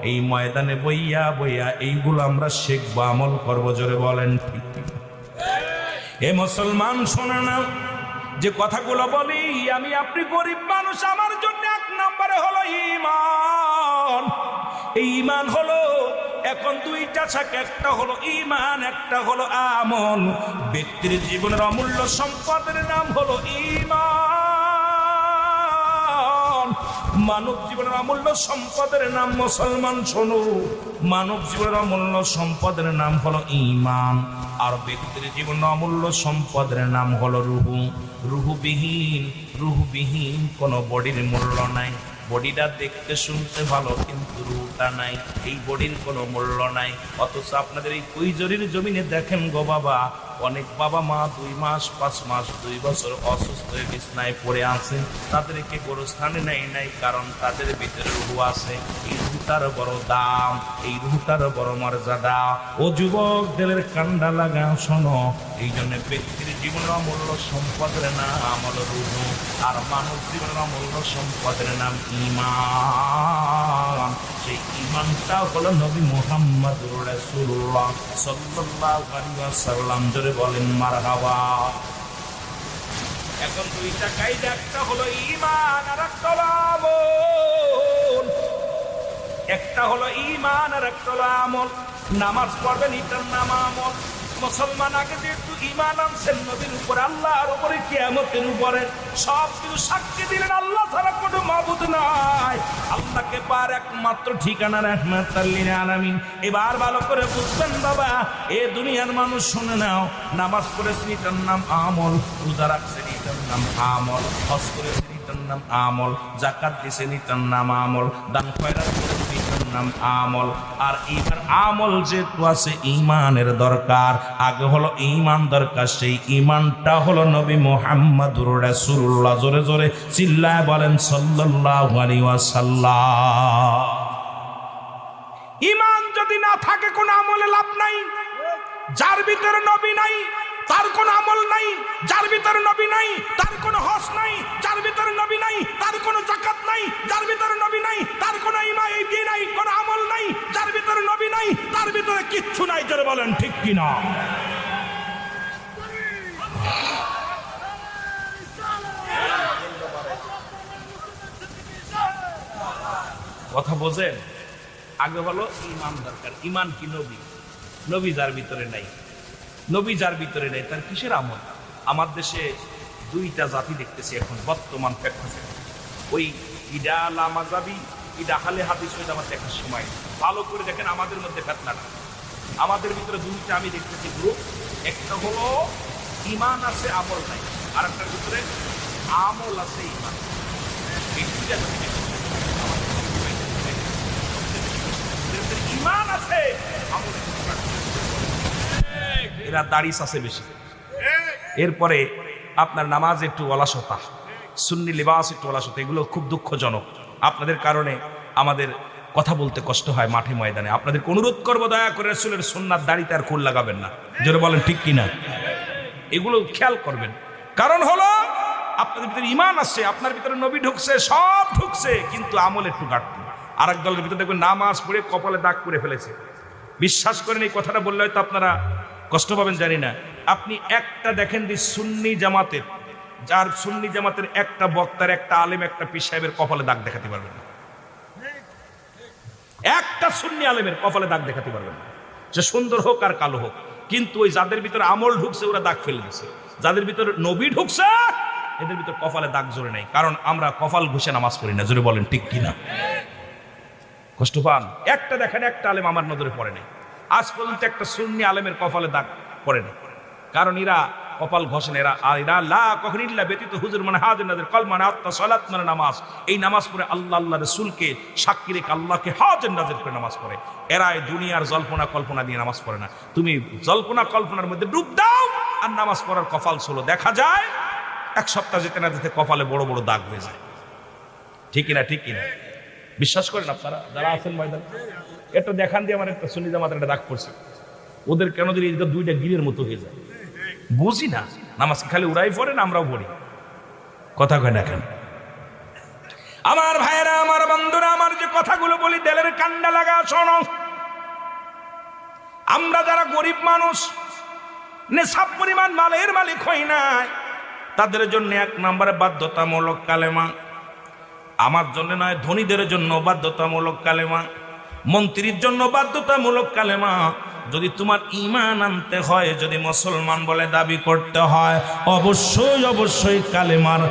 এই ময়দানে বইয়া বইয়া এইগুলো আমরা শিখবো, আমল করবো। জোরে বলেন ঠিক ঠিক? এ মুসলমান শোনা না, যে কথাগুলো বলি আমি, আপনি গরিব মানুষ, আমার জন্য এক নম্বরে হলো ঈমান। এই ঈমান হলো এখন দুইটা থাকে, একটা হলো ঈমান, একটা হলো আমল। ব্যক্তির জীবনের অমূল্য সম্পদের নাম হলো ঈমান। মানব জীবনের অমূল্য সম্পদের নাম, মুসলমান শোনো, মানব জীবনের অমূল্য সম্পদের নাম হলো ঈমান। আর ব্যক্তির জীবনের অমূল্য সম্পদের নাম হলো রুহু। রুহবিহীন কোনো বডির মূল্য নাই। বডিটা দেখতে শুনতে ভালো, কিন্তু রুহটা নাই, এই বডির কোনো মূল্য নাই। অথচ আপনাদের এই কৈজরির জমিনে দেখেন গো বাবা, অনেক বাবা মা 2 মাস 5 মাস 2 বছর অসুস্থ হয়ে বিছনায় পড়ে আছে, তাদেরকে গোরস্থানে নেয় নাই, কারণ তাদের ভিতরে রুহ আছে। এই রুহটার বড় দাম, এই রুহটার বড় মর্যাদা। ও যুবক, দিলের কান্ডা লাগা শোনো, এই জন্য ব্যক্তির জীবনের অমূল্য সম্পদের নাম হলো রুহ, আর মানব জীবনের অমূল্য সম্পদের নাম ঈমান। সেই ঈমানটা হলো নবী মুহাম্মদুর রাসূলুল্লাহ সাল্লাল্লাহু আলাইহি ওয়াসাল্লাম। জোরে বলেন মারহাবা। এখন দুইটা কায়দা, একটা হলো ঈমান আর একটা হলো আমল। একটা হলো ঈমান আর একটা হলো আমল। নামাজ পড়বেন, এটার নাম আমল। মুসলমান আগে যেহেতু ঈমান আনছেন নবীর উপরে, আল্লাহর উপরে, কিয়ামতের উপরে, সব কিছু সাক্ষী দিলেন আল্লাহ ছাড়া কোনো মাবুদ নাই। আল্লাহকে পার একমাত্র ঠিকানা রাহমাতাল লিল আলামিন। এবার ভালো করে বুঝবেন বাবা, এ দুনিয়ার মানুষ শুনে নাও, নামাজ পড়েছেন এটার নাম আমল, রোজা রাখছেন এটার নাম আমল, হজ করেছেন এটার নাম আমল, যাকাত দিয়েছেন এটার নাম আমল, দান খয়রাত করেছেন এটার নাম আমল। আর এইবার আমল যেহেতু আছে, ঈমানের দরকার। আগে হলো ঈমান দরকার, সেই ঈমানটা হলো নবী মুহাম্মদুর রাসূলুল্লাহ। জোরে জোরে চিল্লায় বলেন সাল্লাল্লাহু আলাইহি ওয়াসাল্লাম। ঈমান যদি না থাকে কোনো আমলে লাভ নাই। যার ভিতরে নবী নাই তার কোনো আমল নাই, যার ভিতরে নবী নাই তার কোনো হজ নাই, যার ভিতরে নবী নাই তার কোনো যাকাত নাই, যার ভিতরে নবী নাই তার কোনো ঈমান নাই, কোনো আমল নাই। যার ভিতরে নবী নাই তার ভিতরে কিচ্ছু নাই। জোরে বলেন ঠিক কিনা? কথা বোঝেন? আগে হলো ঈমান দরকার। ঈমান কি? নবী। নবী যার ভিতরে নাই, নবী যার ভিতরে নেই তার কিসের আমল? আমার দেশে দুইটা জাতি দেখতেছি এখন বর্তমান প্রেক্ষাপটে। ওই ইডা লামাজাবি, ইডা আহলে হাদিস, ওইটা আমার দেখার সময়। ভালো করে দেখেন আমাদের মধ্যে ফেতনাটা। আমাদের ভিতরে দুইটা আমি দেখতেছি গ্রুপ। একটা হলো ঈমান আছে আমল নাই, আর একটার ভিতরে আমল আছে ঈমান। এই দুইটা জাতি দেখতেছি। ঈমান আছে, আমল আছে। এরা দাড়ি আছে বেশি। এরপরে আপনার নামাজ একটু অলসতা, সুন্নি লিবাস একটু অলসতা, এগুলো খুব দুঃখজনক। আপনাদের কারণে আমাদের কথা বলতে কষ্ট হয় মাঠে ময়দানে। আপনাদেরকে অনুরোধ করবো, দয়া করে রাসূলের সুন্নাত দাড়িতে আর কুল লাগাবেন না। জোরে বলেন ঠিক কিনা? এগুলো খেয়াল করবেন। কারণ হলো আপনাদের ভিতরে ঈমান আছে, আপনার ভিতরে নবী ঢুকছে, সব ঢুকছে, কিন্তু আমল একটু ঘাটতি। আর এক দলের ভিতরে দেখবেন নামাজ পড়ে কপালে দাগ করে ফেলেছে। বিশ্বাস করেন, এই কথাটা বললে হয়তো আপনারা কষ্ট পাবেন জানি না। আপনি একটা দেখেন যে সুন্নি জামাতের, যার সুন্নি জামাতের একটা বক্তার, একটা আলেম, একটা পীর সাহেবের কপালে দাগ দেখাতে পারবেন না। একটা সুন্নি আলেমের কপালে দাগ দেখাতে পারবেন না, সে সুন্দর হোক আর কালো হোক। কিন্তু ওই যাদের ভিতরে আমল ঢুকছে ওরা দাগ ফেলে দিচ্ছে, যাদের ভিতরে নবী ঢুকছে এদের ভিতরে কপালে দাগ জোরে নাই। কারণ আমরা কপাল ঘুষে নামাজ পড়ি না। জোরে বলেন ঠিক কিনা? কষ্ট পান? একটা দেখেন, একটা আলেম আমার নজরে পড়ে নাই আজ পর্যন্ত, একটা সুন্নি আলেমের কপালে দাগ পড়ে না। কারণ এরা কপাল ঘষেন। এরা লা কখন ইল্লা ব্যতীত হুজুর মানে হাজির নাজির কল মানে আত্মা সালাত মানে নামাজ। এই নামাজ পড়ে আল্লাহ আল্লাহ রাসূলকে সাক্ষী রেখে আল্লাহকে হাজির নাজির করে নামাজ পড়ে। এরা এই দুনিয়ার জল্পনা কল্পনা দিয়ে নামাজ পড়ে না। তুমি জল্পনা কল্পনার মধ্যে ডুব দাও আর নামাজ পড়ার কপাল ছোলো, দেখা যায় এক সপ্তাহ যেতে না যেতে কপালে বড় বড় দাগ হয়ে যায়। ঠিক কিনা? ঠিক কিনা? বিশ্বাস করেন আপনারা যারা আছেন ময়দান? এটা দেখান দিয়ে আমার একটা সুন্নি জামাতের একটা দাগ পড়ছে। ওদের কেন যদি দুইটা গিরের মতো হয়ে যায় বুঝি না। নামাজ খালি উড়াই পড়ে না, আমরাও পড়ি। কথা কয় না কেন? আমার ভাইয়েরা, আমার বন্ধুরা, আমার যে কথাগুলো বলি দেলের কান্ডা লাগা শোনো। আমরা যারা গরিব মানুষ, নেশাব পরিমাণ মালের মালিক হই নাই, তাদের জন্য এক নম্বরে বাধ্যতামূলক কালেমা। আমার জন্য নয়, ধনীদের জন্য বাধ্যতামূলক কালেমা, মন্ত্রীর জন্য বাধ্যতামূলক কালেমা। যদি তোমার ঈমান আনতে হয়, যদি মুসলমান বলে দাবি করতে হয়, অবশ্যই অবশ্যই কালেমার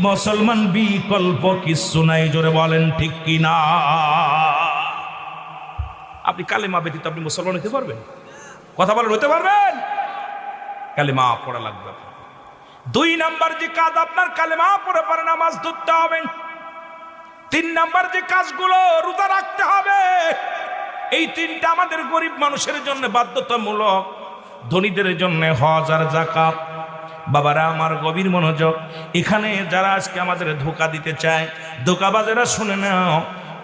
মুসলমান বিকল্প কিছু নাই। জোরে বলেন ঠিক কিনা? আপনি কালেমা ব্যতীত আপনি মুসলমান হতে পারবেন? কথা বলেন, হতে পারবেন? কালেমা পড়া লাগবে। দুই নাম্বার যে কাজ, আপনার কালেমা পড়ে পরে নামাজ ধরতে হবে। তিন নাম্বার যে কাজগুলো, রোজা রাখতে হবে। এই তিনটা আমাদের গরিব মানুষের জন্য বাধ্যতামূলক, ধনীদের জন্য হজ আর যাকাত। বাবারা আমার গভীর মনোযোগ, এখানে যারা আজকে আমাদের ধোঁকা দিতে চায়, ধোঁকাবাজেরা শুনে নাও,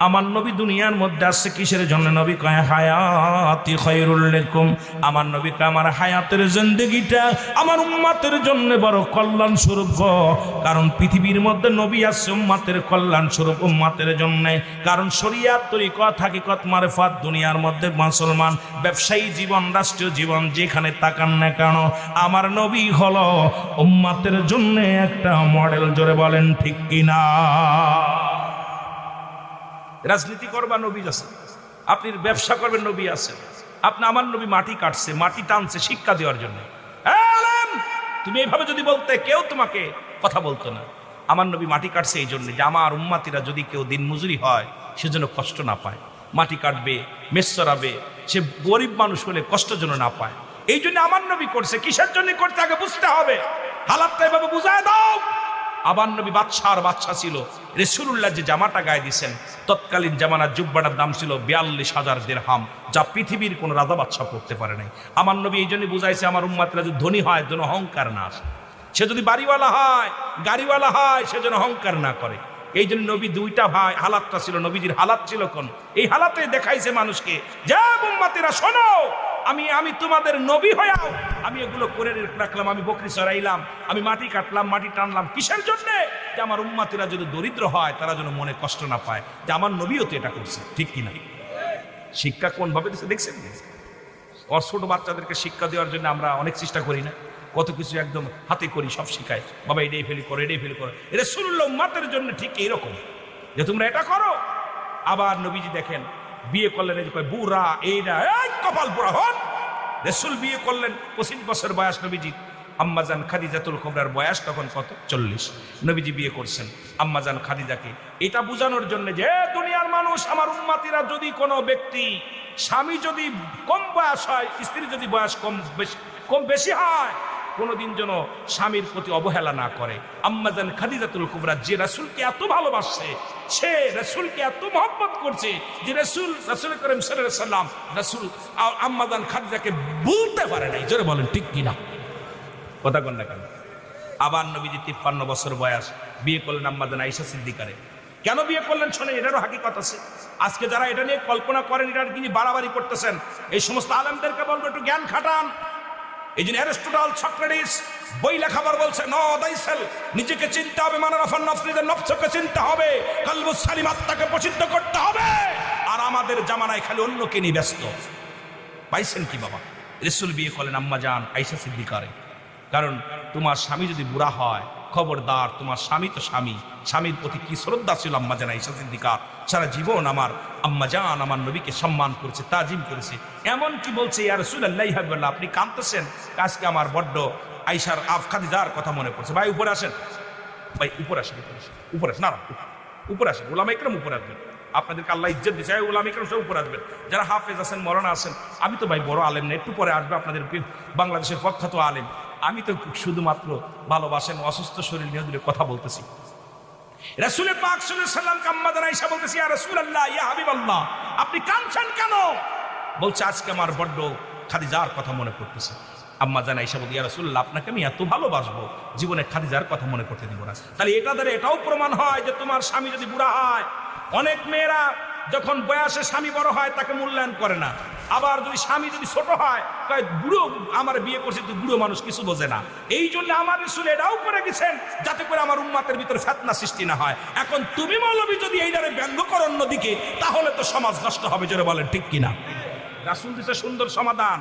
আমার নবী দুনিয়ার মধ্যে আসছে কিসের জন্য? নবী কয় হায়াতি খায়রুল লাকুম। আমার নবী কয় আমার হায়াতের জিন্দেগিটা আমার উম্মতের জন্য বড় কল্যাণ স্বরূপ। কারণ পৃথিবীর মধ্যে নবী আসছে উম্মতের কল্যাণ স্বরূপ, উম্মতের জন্য। কারণ শরিয়াত, তরিকত, হাকিকত, মারিফাত দুনিয়ার মধ্যে মুসলমান ব্যবসায়ী জীবন, রাষ্ট্রীয় জীবন, যেখানে তাকান না কেন, আমার নবী হলো উম্মতের জন্য একটা মডেল। জোরে বলেন ঠিক কিনা? রাজনীতি করবা, নবী আছে। আপনি ব্যবসা করবেন, নবী আছে। আপনি আমার নবী মাটি কাটছে, মাটি টানছে শিক্ষা দেওয়ার জন্য। আলেম, তুমি এইভাবে যদি বলতে কেউ তোমাকে কথা বলতো না। আমার নবী মাটি কাটছে এই জন্য যে আমার উম্মাতিরা যদি কেউ দিন মজুরি হয় সেজন্য কষ্ট না পায়। মাটি কাটবে, মেষ চড়াবে, সে গরিব মানুষ হলে কষ্ট যেন না পায়, এই জন্য আমার নবী করছে। কিসের জন্য করছে আগে বুঝতে হবে, হালাতটা এভাবে বুঝায় দাও। আবার নবী বাদশা ছিল। রাসূলুল্লাহ যে জামাটা গায়ে দিয়েছেন, তৎকালীন জামানার জুব্বাটার দাম ছিল ৪২,০০০ দিরহাম, যা পৃথিবীর কোন রাজা বাদশা পড়তে পারে নাই। আমার নবী এই জন্য বুঝাইছে আমার উম্মাতরা যদি ধনী হয় যেন অহংকার না আসে, সে যদি বাড়িওয়ালা হয় গাড়িওয়ালা হয় সে যেন অহংকার না করে। এই জন্য নবী দুইটা ভাই, হালাতটা ছিল নবীজির হালাত ছিল কোন, এই হালাতে দেখাইছে মানুষকে যে উম্মতেরা শোনো, আমি তোমাদের নবী হইয়াও আমি এগুলো করে রাখলাম, আমি বকরি চড়াইলাম, আমি মাটি কাটলাম, মাটি টানলাম, কিসের জন্য? যে আমার উম্মতেরা যদি দরিদ্র হয় তারা যেন মনে কষ্ট না পায় যে আমার নবীও তো এটা করছে। ঠিক কিনা? শিক্ষা কোন ভাবে দিচ্ছে দেখছেন? ওর ছোট বাচ্চাদেরকে শিক্ষা দেওয়ার জন্য আমরা অনেক চেষ্টা করি না, কত কিছু একদম হাতে করি, সব শিখায়, বাবা এটাই ফেলি করো, এটাই ফেলি করো। রাসূলুল্লাহ উম্মতের জন্য ঠিক এইরকম যে তোমরা এটা করো। আবার নবীজি দেখেন বিয়ে করলেন, এই যে কয় বুড়া, এইটা এই কপাল বুড়া হন। রাসূল বিয়ে করলেন 25 বছর বয়স নবীজি। আম্মাজান খাদিজাতুল কুবরার বয়স তখন কত? 40। নবীজি বিয়ে করছেন আম্মাজান খাদিজাকে, এটা বোঝানোর জন্য যে দুনিয়ার মানুষ, আমার উম্মতিরা যদি কোনো ব্যক্তি স্বামী যদি কম বয়স হয়, স্ত্রী যদি বয়স কম বেশি হয়, কোনোদিন যেন স্বামীর প্রতি অবহেলা না করে। আম্মাজান খাদিজাতুল কুবরা যে রাসূলকে এত ভালোবাসছে, সে রাসূলকে এত মহব্বত করছে যে রাসূল করিম সাল্লাল্লাহু আলাইহি সাল্লাম রাসূল আম্মাজান খাদিজাকে ভুলতে পারে নাই। জোরে বলেন ঠিক কিনা? কথা কন না কেন? আবার নবীজি 53 বছর বয়স বিয়ে করলেন আম্মাজান আয়েশা সিদ্দিকারে। কেন বিয়ে করলেন শোনেন, এটারও হাকিকত আছে। আজকে যারা এটা নিয়ে কল্পনা করেন, এটা তিনি বাড়াবাড়ি করতেছেন, এই সমস্ত আলেমদেরকে বলবো একটু জ্ঞান খাটান। এই জন্য অ্যারিস্টটল, সক্রেটিস বই লেখাবার বলছে, নো দাইসেল, নিজেকে চিনতে হবে, মানারাফান নফসিদের নফসকে চিনতে হবে, কলবুস সালিম, আত্মাকে প্রসিদ্ধ করতে হবে। আর আমাদের জামানায় খালি অন্যকে নিয়ে ব্যস্ত। পাইছেন কি বাবা? রাসূল বিয়ে করলেন আম্মাজান আয়েশা সিদ্দিকারে। কারণ তোমার স্বামী যদি বুড়া হয়, খবরদার, তোমার স্বামী তো স্বামী, স্বামীর প্রতি কি শ্রদ্ধা ছিল আম্মাজান আয়েশা সিদ্দিকা। সারা জীবন আমার আম্মাজান আমার নবীকে সম্মান করেছে, তাজিম করেছে। এমন কি বলছে, ইয়া রাসূলুল্লাহ হাবিবাল্লাহ, আপনি কাঁদতেছেন, আজকে আমার বড্ড আয়েশার খাদিজার কথা মনে পড়ছে। ভাই উপরে আসেন, ভাই উপরে আসেন, উপরে আসেন, না উপরে আসেন, উলামা ইকরাম উপরে আসবেন। আপনাদেরকে আল্লাহ ইজ্জত দিয়েছে, উলামা ইকরাম সব উপরে আসবেন। যারা হাফেজ আছেন, মরানা আছেন, আমি তো ভাই বড় আলেম না, একটু পরে আসবে আপনাদের বাংলাদেশের প্রখ্যাত আলেম। আমি তো শুধুমাত্র ভালোবাসেন অসুস্থ শরীর নিয়ে দূরে কথা বলতেছি। রাসূল পাক সাল্লাল্লাহু আলাইহি ওয়াসাল্লাম আম্মাজান আয়েশা বলতেছি, ইয়া রাসূলুল্লাহ, ইয়া হাবিবাল্লাহ, আপনি কাঁদছেন কেন? বলছে, আজকে আমার বড্ড খাদিজার কথা মনে পড়তেছে। আম্মাজান আয়েশা বলতে, ইয়া রাসূলুল্লাহ, আপনাকে আমি এত ভালোবাসবো, জীবনে খাদিজার কথা মনে করতে দিব না। তাহলে এটা দ্বারা এটাও প্রমাণ হয় যে তোমার স্বামী যদি বুড়া হয়, অনেক মেয়েরা যখন বয়সে স্বামী বড় হয় তাকে মূল্যায়ন করে না। আবার যদি স্বামী যদি ছোট হয়, বুড়ো, আমার বিয়ে করছে তুই বুড়ো মানুষ, কিছু বোঝে না। এই জন্য আমার রাসূল এটাও করে গেছেন যাতে করে আমার উম্মতের ভিতরে ফিতনা সৃষ্টি না হয়। এখন তুমি মৌলবী যদি এইটারে ব্যঙ্গ করো অন্যদিকে, তাহলে তো সমাজ নষ্ট হবে। জোরে বলেন ঠিক কিনা? রাসূল দিছে সুন্দর সমাধান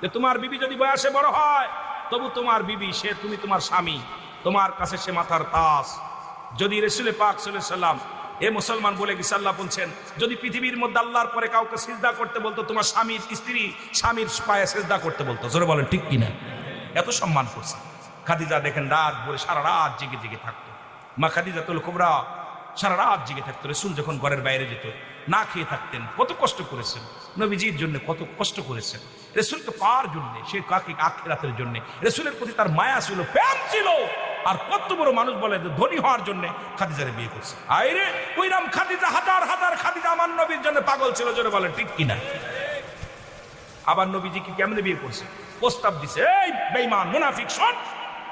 যে তোমার বিবি যদি বয়সে বড় হয়, তবু তোমার বিবি, সে তুমি তোমার স্বামী, তোমার কাছে সে মাথার তাজ। যদি রাসূল পাক সাল্লাল্লাহু আলাইহি ওয়াসাল্লাম এ মুসলমান বলে গেছে, আল্লাহ বলছেন, যদি পৃথিবীর মধ্যে আল্লাহর পরে কাউকে সিজদা করতে বলতো, তোমার স্বামীর স্ত্রী স্বামীর পায়ে সিজদা করতে বলতো। জোরে বলেন ঠিক কিনা? এত সম্মান করছে। খাদিজা দেখেন রাত ভরে সারা রাত জেগে জেগে থাকতো। মা খাদিজাতুল কুবরা সারা রাত জেগে থাকতো। রাসূল যখন ঘরের বাইরে যেত না খেয়ে থাকতেন। কত কষ্ট করেছেন নবীজির জন্য, কত কষ্ট করেছেন রাসূলকে পাওয়ার জন্য, সে কাকে আখিরাতের জন্য। রাসূলের প্রতি তার মায়া ছিল, প্রেম ছিল। আর কত বড় মানুষ বলে যে ধনী হওয়ার জন্য খাদিজারে বিয়ে করছে। আইরে ওইরাম খাদিজা, হাজার হাজার খাদিজা আমার নবীর জন্য পাগল ছিল। জোরে বলেন ঠিক কিনা? আবার নবীজি কি কেমনে বিয়ে করছে? প্রস্তাব দিছে, এই বেঈমান মুনাফিক, শোন,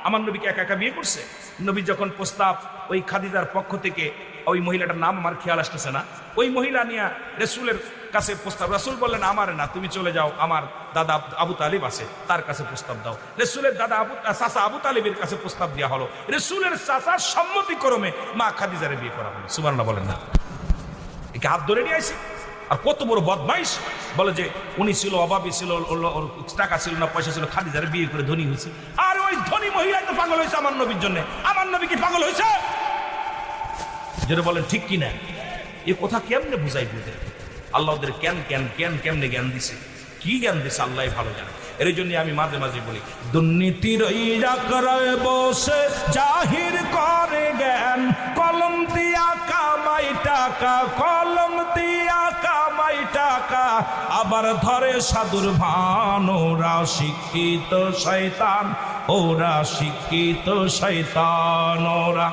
আমার নবীকে একা একা বিয়ে করছে। নবী যখন প্রস্তাব ওই খাদিজার পক্ষ থেকে, ওই মহিলাটার নাম আমার খেয়াল আসতেছে না, ওই মহিলা নিয়ে রাসূলের কাছে প্রস্তাব, রাসূল বললেন, আমার না, তুমি চলে যাও, আমার দাদা আবু তালিব আছে, তার কাছে প্রস্তাব দাও। রাসূলের দাদা চাচা আবু তালিবের কাছে প্রস্তাব দেওয়া হলো। রাসূলের চাচার সম্মতিক্রমে মা খাদিজারে বিয়ে করা হলো। সুবহানাল্লাহ বলেন না? একে হাত ধরে নিয়ে আসি। আর কত বড় বদমাইশ, বলে যে উনি ছিল অভাবী, ছিল ওর টাকা ছিল না, পয়সা ছিল, খাদিজারে বিয়ে করে ধনী হয়েছে। আর ওই ধনী মহিলাই তো পাগল হয়েছে আমার নবীর জন্য। আমার নবী কি পাগল হয়েছে? যেটা বলেন ঠিক কিনা? এ কথা কেমনে বুঝাই বুঝে? আল্লাহ ওদের কেমনে জ্ঞান দিছে। কি জ্ঞান দিছে আল্লাহ ভালো জানে। এর জন্য আমি মাঝে মাঝে বলি, দুর্নীতির ইরা করে বসে জাহির করে জ্ঞান, কলম দিয়া কামাই টাকা, কলম দিয়া কামাই টাকা, আবার ধরে সাধুর ভান। ওরা শিক্ষিত শয়তান, ওরা শিক্ষিত শয়তান, ওরা